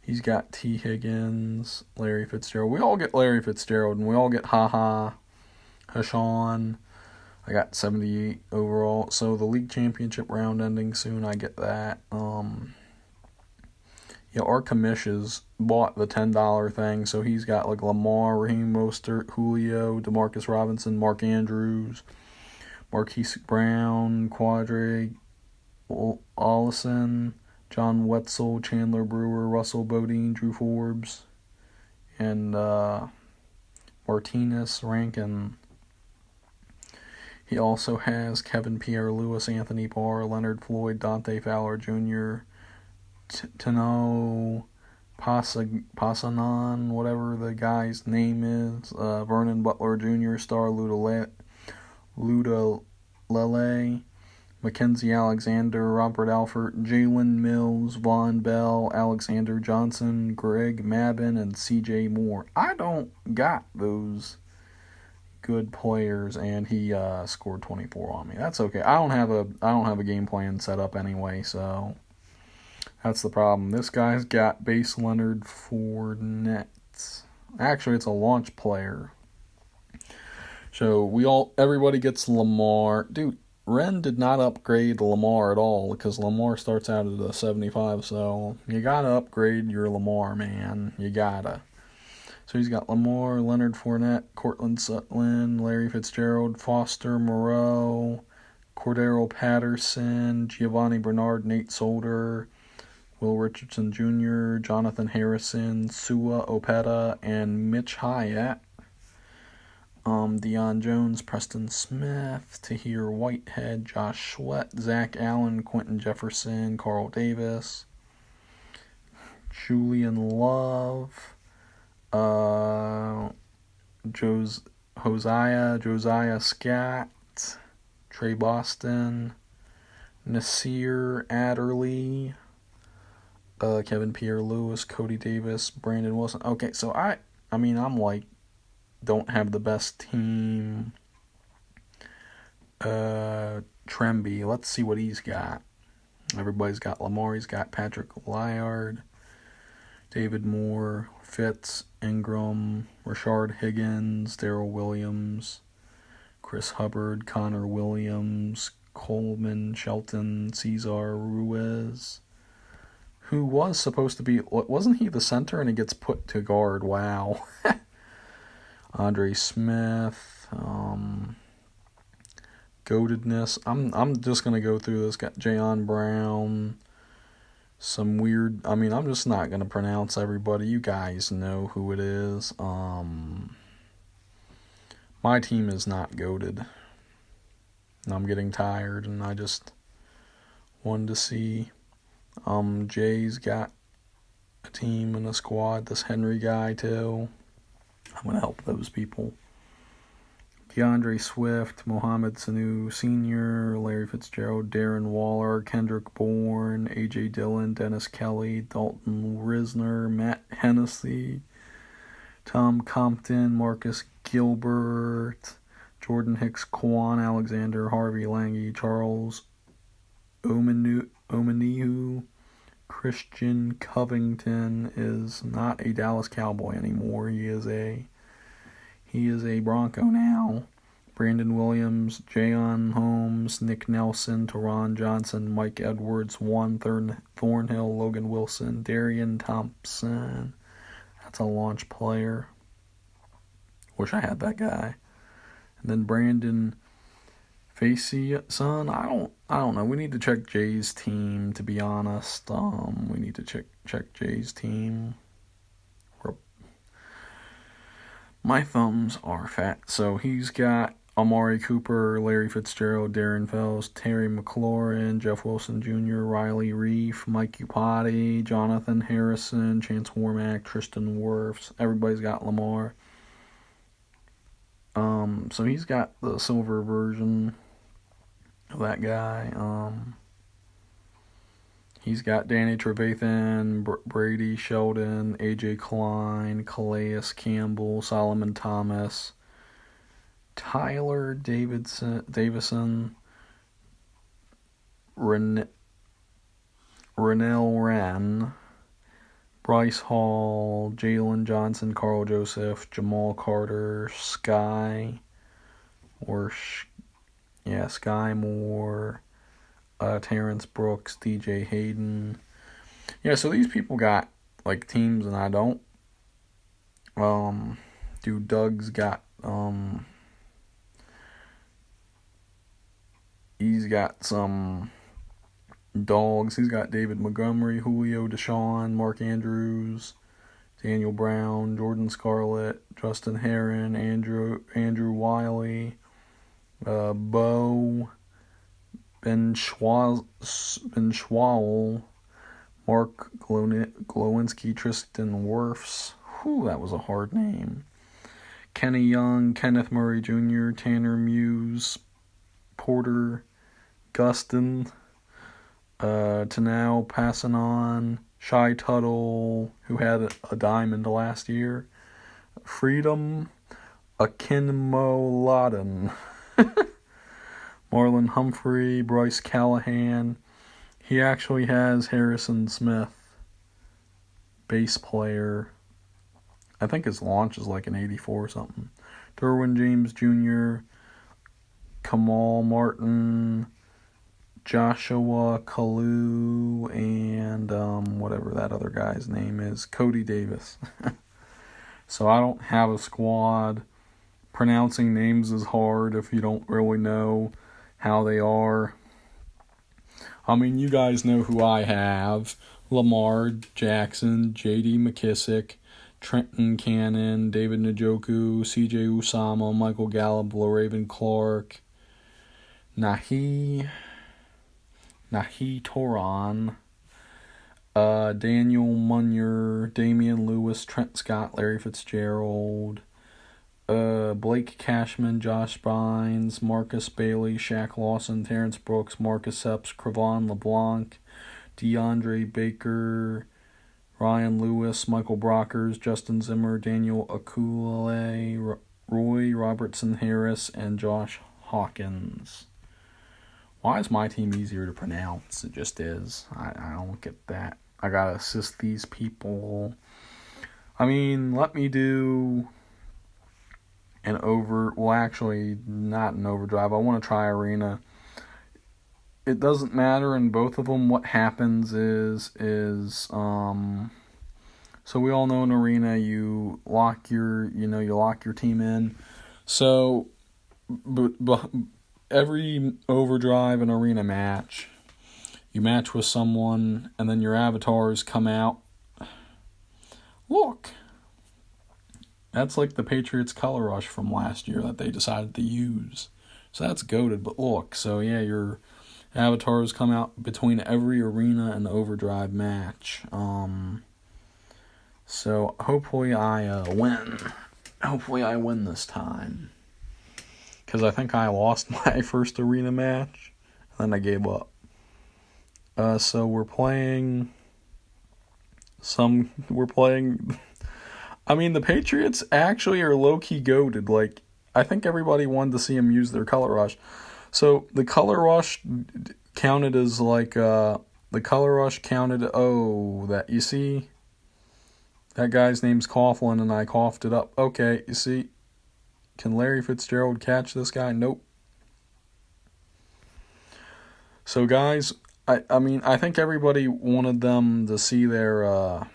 S1: He's got T. Higgins, Larry Fitzgerald. We all get Larry Fitzgerald, and we all get Hashan. I got 78 overall. So the league championship round ending soon. I get that. Our commissions bought the $10 thing, so he's got like Lamar, Raheem Mostert, Julio, Demarcus Robinson, Mark Andrews, Marquise Brown, Quadre, Allison, John Wetzel, Chandler Brewer, Russell Bodine, Drew Forbes, and Martinez Rankin. He also has Kevin Pierre-Louis, Anthony Barr, Leonard Floyd, Dante Fowler Jr., Tano Pasanon, whatever the guy's name is, Vernon Butler Jr., Star Luda Lele, Mackenzie Alexander, Robert Alford, Jalen Mills, Von Bell, Alexander Johnson, Greg Mabin, and CJ Moore. I don't got those good players, and he scored 24 on me. That's okay. I don't have a game plan set up anyway, so that's the problem. This guy's got base Leonard Fournette. Actually, it's a launch player. So everybody gets Lamar. Dude, Ren did not upgrade Lamar at all, because Lamar starts out at a 75, so you gotta upgrade your Lamar, man. You gotta. So he's got Lamar, Leonard Fournette, Cortland Sutton, Larry Fitzgerald, Foster Moreau, Cordero Patterson, Giovanni Bernard, Nate Solder, Will Richardson Jr., Jonathan Harrison, Sua Opeta, and Mitch Hyatt. Deion Jones, Preston Smith, Tahir Whitehead, Josh Sweat, Zach Allen, Quentin Jefferson, Carl Davis, Julian Love, Josiah Scott, Trey Boston, Nasir Adderley, Kevin Pierre-Louis, Cody Davis, Brandon Wilson. Okay, so I'm like, don't have the best team. Tremby, let's see what he's got. Everybody's got Lamar. He's got Patrick Lyard, David Moore, Fitz, Ingram, Rashard Higgins, Darrell Williams, Chris Hubbard, Connor Williams, Coleman, Shelton, Cesar Ruiz, who was supposed to be, wasn't he the center and he gets put to guard? Wow. Andre Smith, goatedness. I'm just gonna go through this. Got Jayon Brown, some weird. I'm just not gonna pronounce everybody. You guys know who it is. My team is not goated. And I'm getting tired, and I just wanted to see. Jay's got a team and a squad. This Henry guy too. I'm gonna help those people. DeAndre Swift, Mohamed Sanu Sr., Larry Fitzgerald, Darren Waller, Kendrick Bourne, A.J. Dillon, Dennis Kelly, Dalton Risner, Matt Hennessy, Tom Compton, Marcus Gilbert, Jordan Hicks, Quan Alexander, Harvey Lange, Charles Omenihu, Christian Covington is not a Dallas Cowboy anymore. He is a Bronco now. Brandon Williams, Jayon Holmes, Nick Nelson, Teron Johnson, Mike Edwards, Juan Thornhill, Logan Wilson, Darian Thompson. That's a launch player. Wish I had that guy. And then Brandon Facey, son, I don't know. We need to check Jay's team, to be honest. We need to check Jay's team. My thumbs are fat. So he's got Amari Cooper, Larry Fitzgerald, Darren Fells, Terry McLaurin, Jeff Wilson Jr., Riley Reef, Mike Upati, Jonathan Harrison, Chance Warmack, Tristan Wirfs. Everybody's got Lamar. So he's got the silver version of that guy. He's got Danny Trevathan, Brady Sheldon, AJ Klein, Calais Campbell, Solomon Thomas, Tyler Davison, Renell Wren, Bryce Hall, Jalen Johnson, Carl Joseph, Jamal Carter, Sky Moore, Terrence Brooks, DJ Hayden. Yeah, so these people got like teams and I don't. Dude, Doug's got he's got some dogs. He's got David Montgomery, Julio Deshaun, Mark Andrews, Daniel Brown, Jordan Scarlett, Justin Heron, Andrew Wiley, Bo, Ben Schwall, Mark Glowinski, Tristan Wirfs. Whew, that was a hard name. Kenny Young, Kenneth Murray Jr., Tanner Muse, Porter Gustin, Tanao passing on, Shy Tuttle, who had a diamond last year, Freedom, Akinmo Laden, Marlon Humphrey, Bryce Callahan. He actually has Harrison Smith, bass player. I think his launch is like an 84 or something. Derwin James Jr., Kamal Martin, Joshua Kalu, and whatever that other guy's name is, Cody Davis. So I don't have a squad. Pronouncing names is hard if you don't really know how they are. You guys know who I have. Lamar Jackson, J.D. McKissick, Trenton Cannon, David Njoku, C.J. Usama, Michael Gallup, LaRaven Clark, Nahi Toran, Daniel Munyer, Damian Lewis, Trent Scott, Larry Fitzgerald, Blake Cashman, Josh Bynes, Marcus Bailey, Shaq Lawson, Terrence Brooks, Marcus Epps, Cravon LeBlanc, DeAndre Baker, Ryan Lewis, Michael Brockers, Justin Zimmer, Daniel Akule, Roy Robertson Harris, and Josh Hawkins. Why is my team easier to pronounce? It just is. I don't get that. I gotta assist these people. Let me do well, actually, not in Overdrive. I want to try Arena. It doesn't matter in both of them. What happens is so we all know in Arena you lock your team in. So, but every Overdrive and Arena match, you match with someone, and then your avatars come out. Look, that's like the Patriots Color Rush from last year that they decided to use. So that's goated. But look, so yeah, your avatars come out between every Arena and Overdrive match. So hopefully I win. Hopefully I win this time. Because I think I lost my first Arena match. And then I gave up. So we're playing... I mean, the Patriots actually are low-key goated. Like, I think everybody wanted to see them use their Color Rush. So the Color Rush counted as like... that you see... That guy's name's Coughlin, and I coughed it up. Okay, you see? Can Larry Fitzgerald catch this guy? Nope. So, guys, I mean, I think everybody wanted them to see their...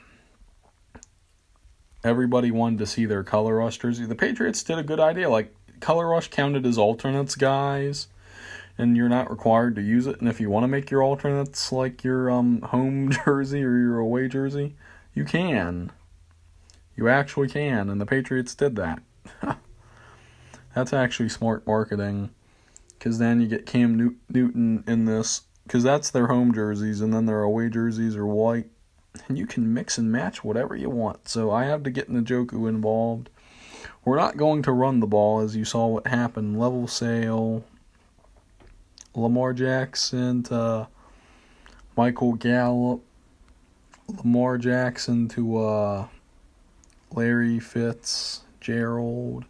S1: everybody wanted to see their Color Rush jersey. The Patriots did a good idea. Like, Color Rush counted as alternates, guys, and you're not required to use it. And if you want to make your alternates like your home jersey or your away jersey, you can. You actually can, and the Patriots did that. That's actually smart marketing, because then you get Cam Newton in this, because that's their home jerseys, and then their away jerseys are white, and you can mix and match whatever you want. So I have to get Njoku involved. We're not going to run the ball, as you saw what happened. Level Sale, Lamar Jackson to Michael Gallup, Lamar Jackson to Larry Fitzgerald.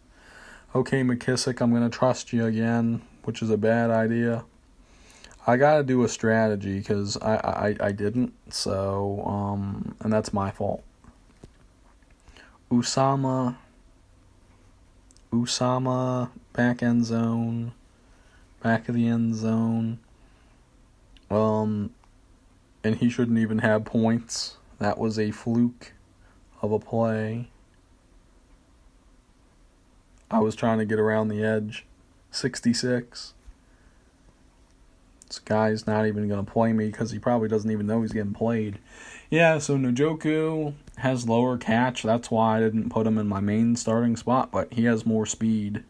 S1: Okay, McKissick, I'm going to trust you again, which is a bad idea. I got to do a strategy because I didn't, so, and that's my fault. Usama, back end zone, back of the end zone. And he shouldn't even have points. That was a fluke of a play. I was trying to get around the edge. 66. This guy's not even going to play me because he probably doesn't even know he's getting played. Yeah, so Njoku has lower catch. That's why I didn't put him in my main starting spot, but he has more speed.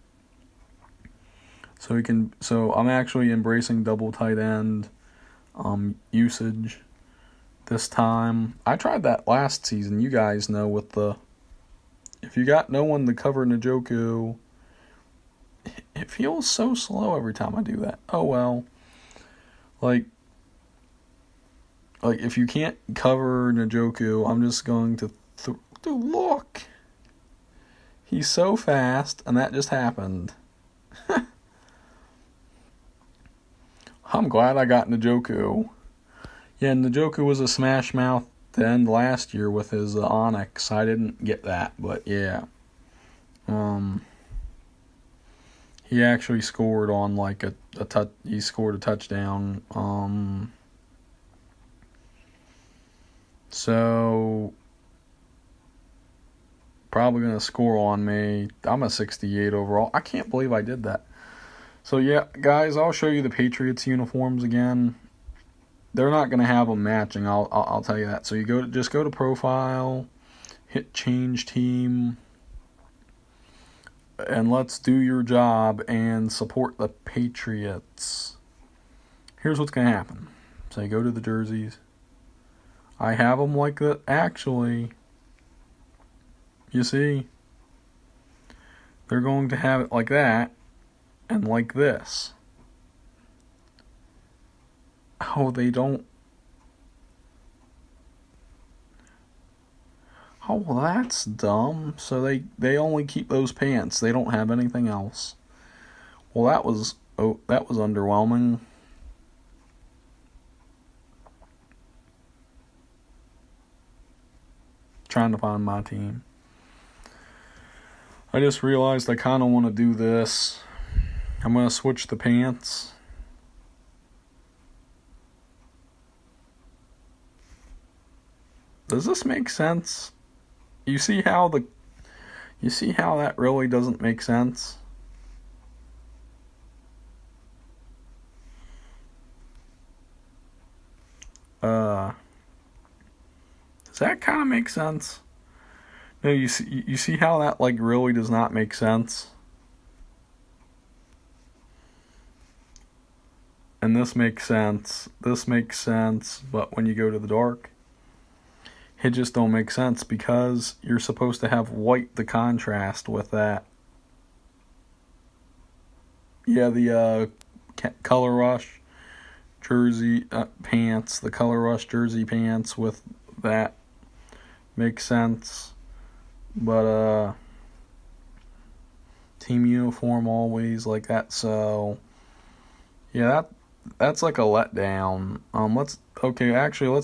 S1: So I'm actually embracing double tight end usage this time. I tried that last season. You guys know if you got no one to cover Njoku, it feels so slow every time I do that. Oh well. Like if you can't cover Njoku, I'm just going to dude, look. He's so fast, and that just happened. I'm glad I got Njoku. Yeah, Njoku was a smash mouth to end last year with his Onyx. I didn't get that, but yeah. He actually scored on like he scored a touchdown. So probably gonna score on me. I'm a 68 overall. I can't believe I did that. So yeah, guys, I'll show you the Patriots uniforms again. They're not gonna have them matching. I'll tell you that. So you just go to profile, hit change team, and let's do your job and support the Patriots. Here's what's gonna happen. So you go to the jerseys. I have them like that. Actually, you see, they're going to have it like that and like this. Oh, they don't. Oh, well, that's dumb. So they only keep those pants. They don't have anything else. Well, that was underwhelming. Trying to find my team. I just realized I kind of want to do this. I'm going to switch the pants. Does this make sense? You see how that really doesn't make sense? Does that kind of make sense? No, you see how that like really does not make sense? And this makes sense. This makes sense, but when you go to the dark, it just don't make sense because you're supposed to have white the contrast with that. Yeah, the Color Rush jersey pants, the Color Rush jersey pants with that makes sense. But team uniform always like that, so yeah, that's like a letdown. Let's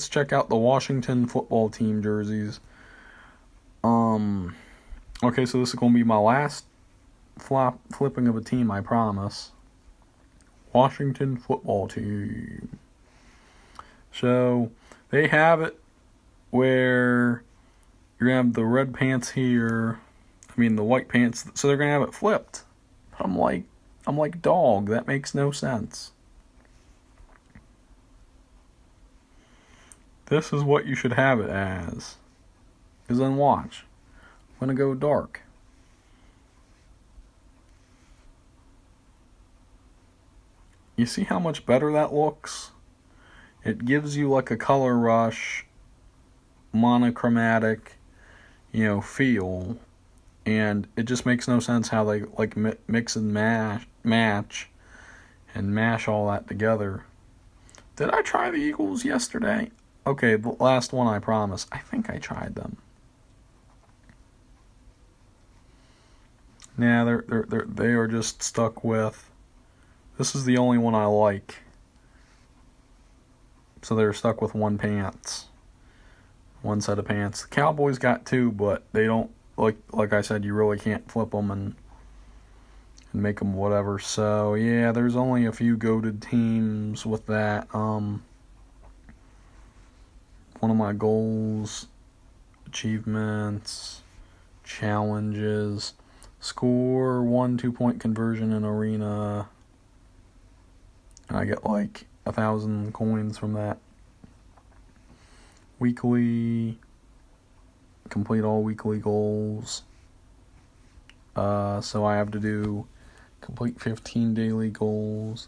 S1: check out the Washington football team jerseys. Okay, so this is gonna be my last flipping of a team, I promise. Washington football team. So they have it where you're gonna have the red pants here. I mean the white pants. So they're gonna have it flipped. But I'm like, dog. That makes no sense. This is what you should have it as. Because then watch. I'm gonna go dark. You see how much better that looks? It gives you like a Color Rush, monochromatic, feel. And it just makes no sense how they like mix and match and mash all that together. Did I try the Eagles yesterday? Okay, the last one, I promise. I think I tried them. Nah, they are just stuck with. This is the only one I like. So they're stuck with one set of pants. The Cowboys got two, but they don't like I said. You really can't flip them and make them whatever. So yeah, there's only a few goated teams with that. One of my goals, achievements, challenges, score 1 2-point conversion in arena. And I get like 1,000 coins from that. Weekly, complete all weekly goals. So I have to complete 15 daily goals.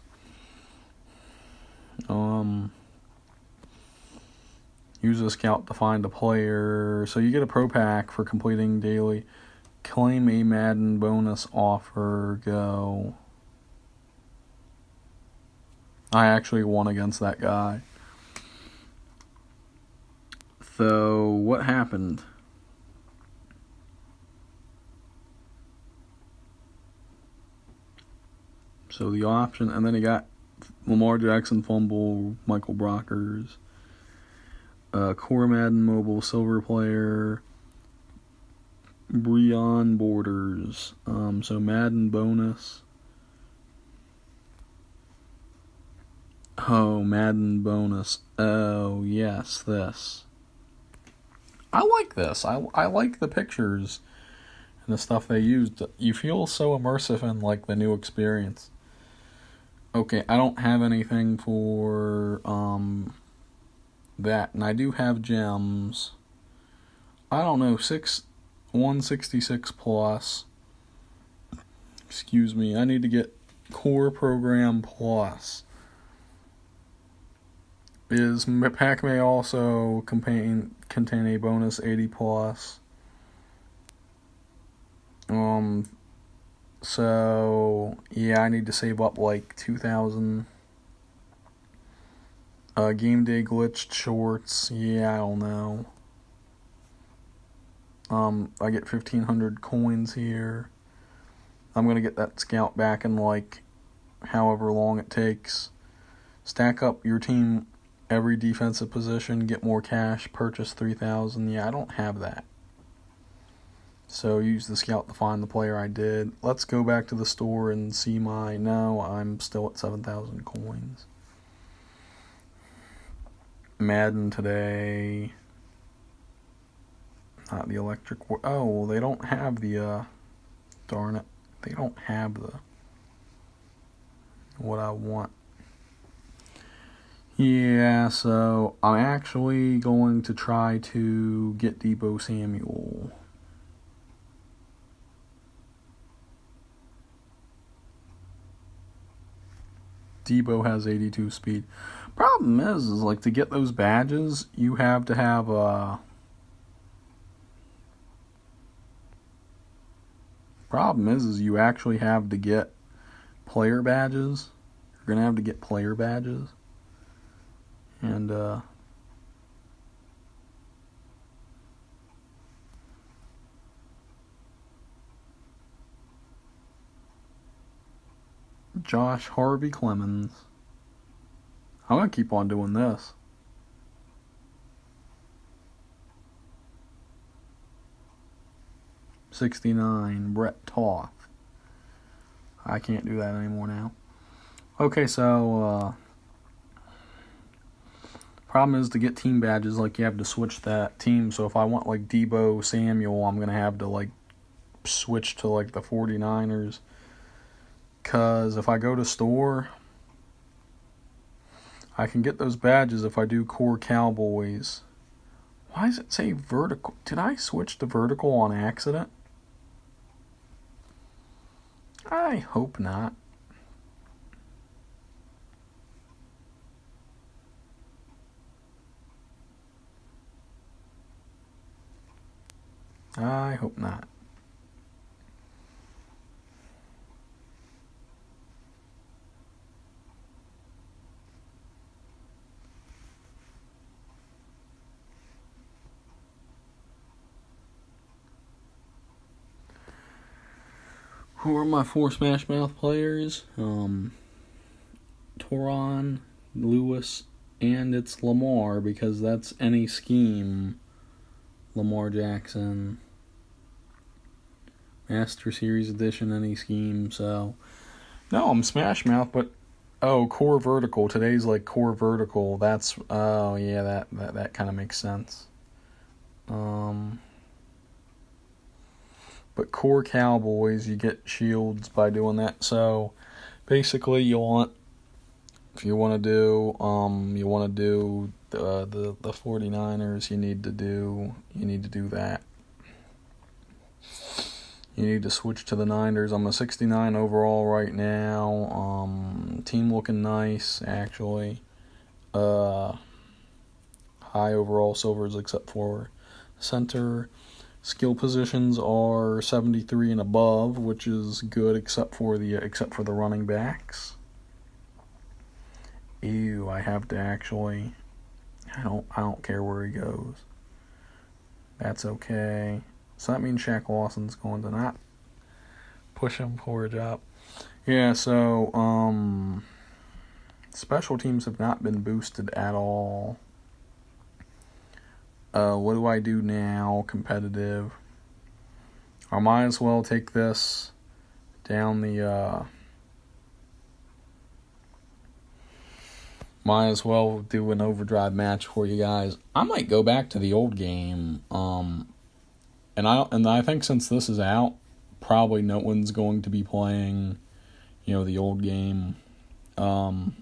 S1: Use a scout to find a player. So you get a pro pack for completing daily. Claim a Madden bonus offer. Go. I actually won against that guy. So, what happened? So, the option, and then he got Lamar Jackson fumble, Michael Brockers, Core Madden Mobile Silver Player, Breon Borders. So, Madden bonus. Oh, Madden bonus. Oh, yes, this. I like this. I like the pictures and the stuff they used. You feel so immersive in like the new experience. Okay, I don't have anything for that, and I do have gems. I don't know, 166 plus. Excuse me, I need to get Core Program Plus. Pack may also contain a bonus 80 plus. So yeah, I need to save up like 2,000. Game day glitched shorts. Yeah, I don't know. I get 1,500 coins here. I'm gonna get that scout back in like however long it takes. Stack up your team. Every defensive position, get more cash, purchase 3,000. Yeah, I don't have that. So use the scout to find the player I did. Let's go back to the store and see my... No, I'm still at 7,000 coins. Madden today. Not the electric... Oh, well, they don't have the... Darn it. They don't have the... What I want. Yeah, so I'm actually going to try to get Deebo Samuel. Deebo has 82 speed. Problem is like to get those badges, you have to have Problem is you actually have to get player badges. You're gonna have to get player badges, and Josh Harvey Clemens. I'm gonna keep on doing this. '69 Brett Toth. I can't do that anymore now. Okay, so problem is to get team badges, like you have to switch that team. So if I want like Deebo Samuel, I'm gonna have to like switch to like the 49ers. Cause if I go to store, I can get those badges if I do core Cowboys. Why does it say vertical? Did I switch to vertical on accident? I hope not. I hope not. Who are my 4 Smash Mouth players? Toron, Lewis, and it's Lamar, because that's any scheme. Lamar Jackson. Master Series Edition, any scheme, so... No, I'm Smash Mouth, but... Oh, core vertical. Today's like core vertical. That's... Oh, yeah, that kind of makes sense. But core Cowboys, you get shields by doing that. So basically, you want, if you want to do the 49ers, you need to do that. You need to switch to the Niners. I'm a 69 overall right now. Team looking nice, actually. High overall silvers except for center. Skill positions are 73 and above, which is good except for the running backs. Ew, I have to actually... I don't care where he goes. That's okay. So that means Shaq Lawson's going to not push him for a job. Yeah, so special teams have not been boosted at all. What do I do now? Competitive. I might as well take this down the... might as well do an overdrive match for you guys. I might go back to the old game. And I think since this is out, probably no one's going to be playing, the old game. The